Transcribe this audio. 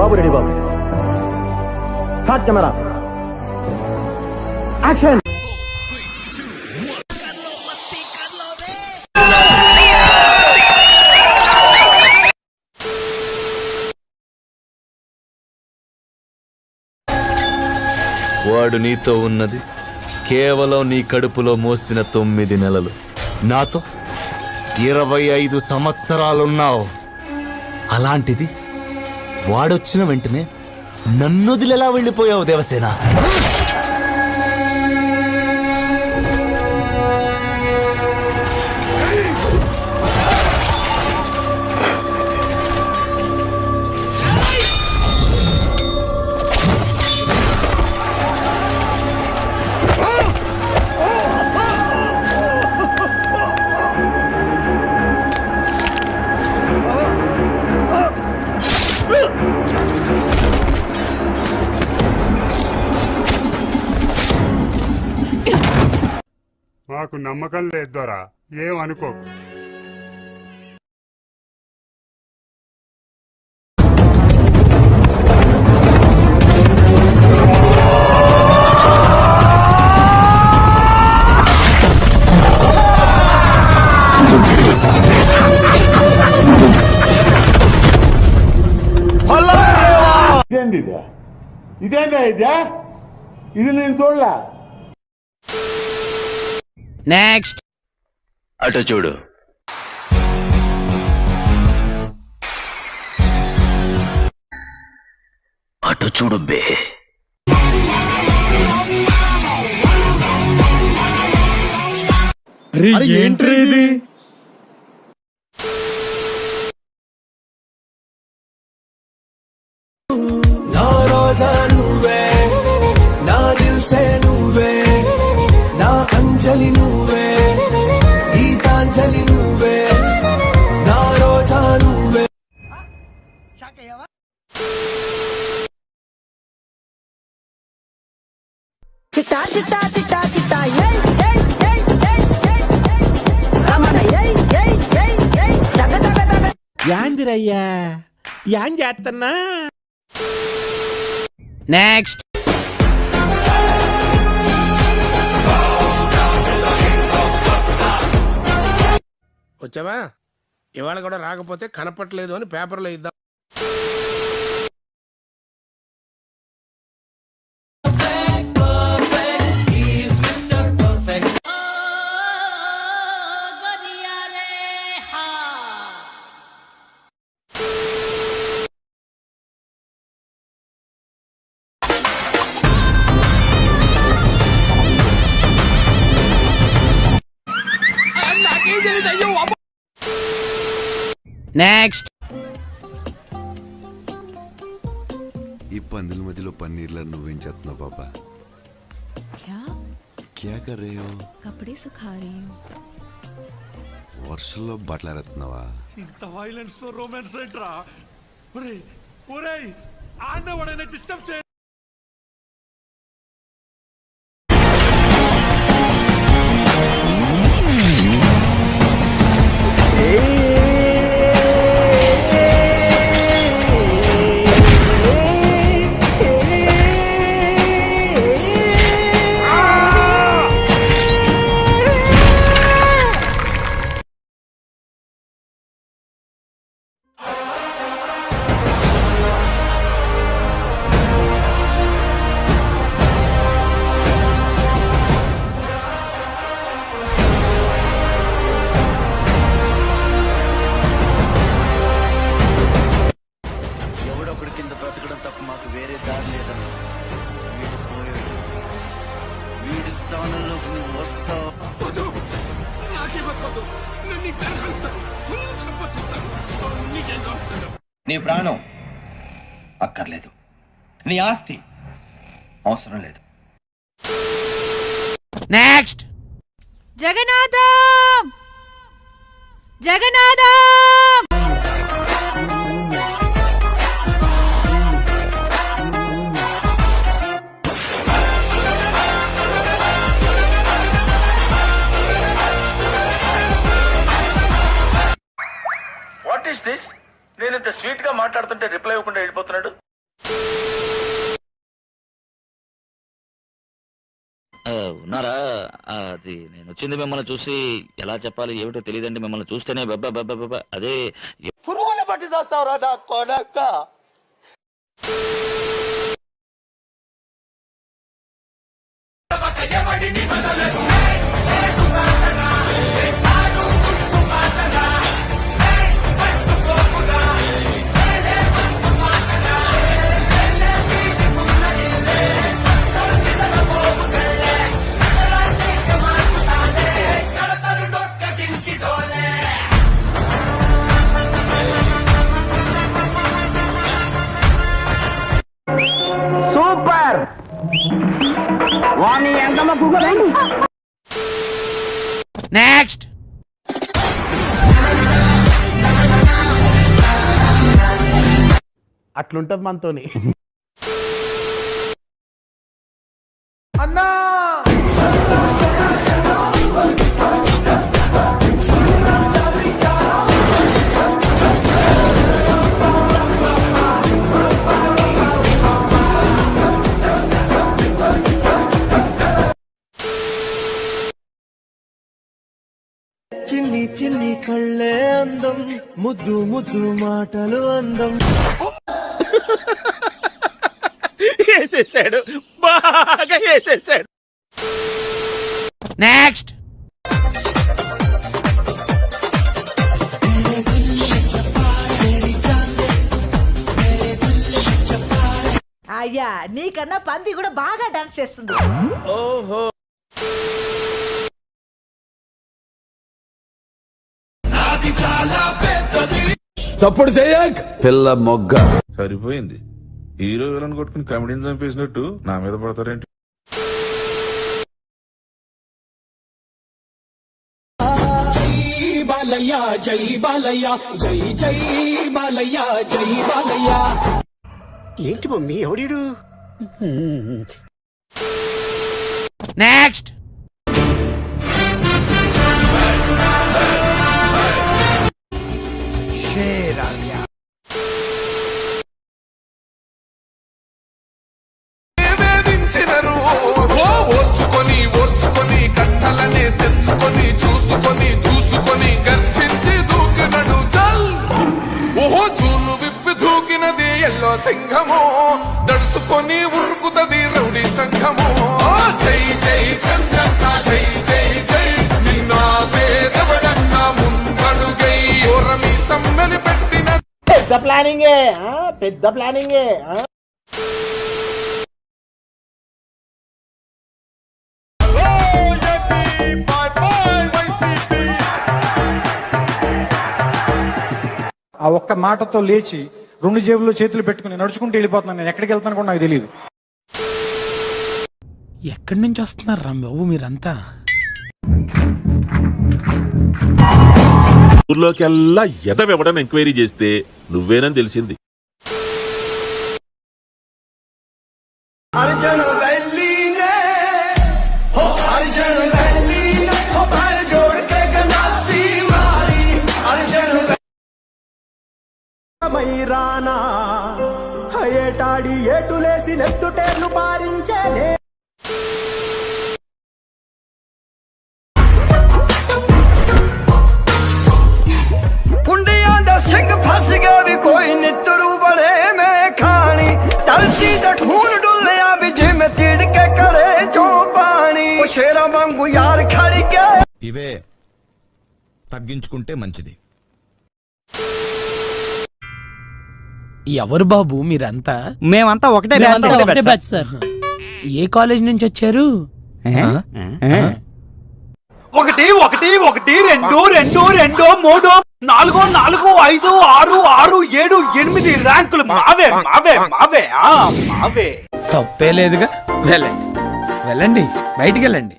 బాబు ready బాబు. Hot camera action. వాడు నీతో ఉన్నది కేవలం నీ కడుపులో మోసిన 9 నెలలు. నాతో 25 సంవత్సరాలున్నావు. అలాంటిది వాడొచ్చిన వెంటనే నన్నొదిలెలా వెళ్ళిపోయావు దేవసేన? మాకు నమ్మకం లేదు దొరా, ఏమనుకోకు. ఇదేందా ఇది నేను చూడలా. నెక్స్ట్ అటు చూడు. అటు చూడు బే. ఏంట్రీ ఇది? నా రోజా నువ్వే, నా దిల్సే నువ్వే, నా అంజలి నువ్వే, గీతాంజలి నువ్వే, నా రోజా నువ్వే. చిట్టా చిట్టా చిట్టా చిట్టా ఏయ్ ఏయ్ ఏయ్ ఏయ్ ఏయ్ రమణ ఏయ్ ఏయ్ ఏయ్ ఏయ్ దగ దగ దగ. యాందిరయ్యా యాన్ చేస్తున్నా. నెక్స్ట్ వచ్చావా? ఇవాళ కూడా రాకపోతే కనపట్లేదు అని పేపర్లో ఇద్దాం. నెక్స్ట్ ఈ పందుల మధ్యలో పన్నీర్లా నువ్వేం చేస్తున్నావు బాబా? క్యా కర్ రహే హో? కపడే సుఖా రही हूं. వర్షంలో బట్టలారేస్తున్నావా? ఇంత వైలెన్స్ లో రొమాన్స్ ఏంట్రా? ఒరేయ్ ఆడవాడైనా డిస్టర్బ్ చేయ. నీ ప్రాణం అక్కర్లేదు, నీ ఆస్తి అవసరం లేదు. Next Jagannatham Jagannatham. What is this? నేను ఇంత స్వీట్ గా మాట్లాడుతుంటే రిప్లై ఇవ్వకుండా వెళ్ళిపోతున్నాడు. ఉన్నారా? అది నేను వచ్చింది మిమ్మల్ని చూసి ఎలా చెప్పాలి ఏమిటో తెలియదండి. మిమ్మల్ని చూస్తేనే అదే పురుగులు పట్టి చేస్తావురా నా కొడక. నెక్స్ట్. అట్లుంటది మనతోని. చిన్ని చిన్ని కళ్ళే అందం, ముద్దు ముద్దు మాటలు అందం. వేసేసాడు, బాగా వేసేసాడు. నెక్స్ట్. అయ్యా నీకన్నా పంది కూడా బాగా డాన్స్ చేస్తుంది. ఓహో. చప్పుడు చేయక్ పిల్ల మొగ్గ. సరిపోయింది. హీరో విలన్ కొట్టుకుని కమెడీని చంపేసినట్టు నా మీద పడతారేంటి? బాలయ్య జై బాలయ్య జై జై బాలయ్య జై బాలయ్య. ఏంటి మమ్మీ ఎవడీడు? నెక్స్ట్. ఓర్చుకొని ఓర్చుకొని కట్టలనే తెచ్చుకొని చూసుకొని దూసుకొని గర్జించి దూకినడు చల్. ఓహో చూలు విప్పి దూకినది ఎల్లో సింహమో, దడుసుకొని ఉరుకుతది రౌడీ సంఘమో. జై జై చంద్రన్న జై జై జై, నిన్న పేదవడన్న ముందడుగై ఓరమి సమ్మెలి పెట్టిన పెద్ద ప్లానింగే, పెద్ద ప్లానింగే. ఆ ఒక్క మాటతో లేచి 2 జేబుల్లో చేతులు పెట్టుకుని నడుచుకుంటూ వెళ్ళిపోతున్నాను. నేను ఎక్కడికి వెళ్తాను కూడా నాకు తెలియదు. ఎక్కడి నుంచి వస్తున్నారు రా బాబు మీరంతా? ఊర్లోకెల్లా ఎదవెవడని ఎంక్వైరీ చేస్తే నువ్వేనని తెలిసింది. మైరానా ఏటాడి ఏటులేసి నెత్తుటేర్లు పారించేనే. कुंडिया दा सिंह फस गया भी कोई नितरू बड़े में खानी, तरती दा खून डुलिया भी जिम तिड़ के करे जो पानी. ओ शेरा वांगू यार खड़ गया. ఇవే తగ్గించుకుంటే మంచిది. ఎవరు బాబు మీరంతా? మేమంతా ఒకటే బ్యాచ్ సార్. ఏ కాలేజ్ నుంచి వచ్చారు? 1 1 1 2 2 2 3 4 4 5 6 6 7 8 ర్యాంకులు మావే మావే మావే మావే. తప్పే లేదుగా. వెళ్ళండి వెళ్ళండి, బయటికి వెళ్ళండి.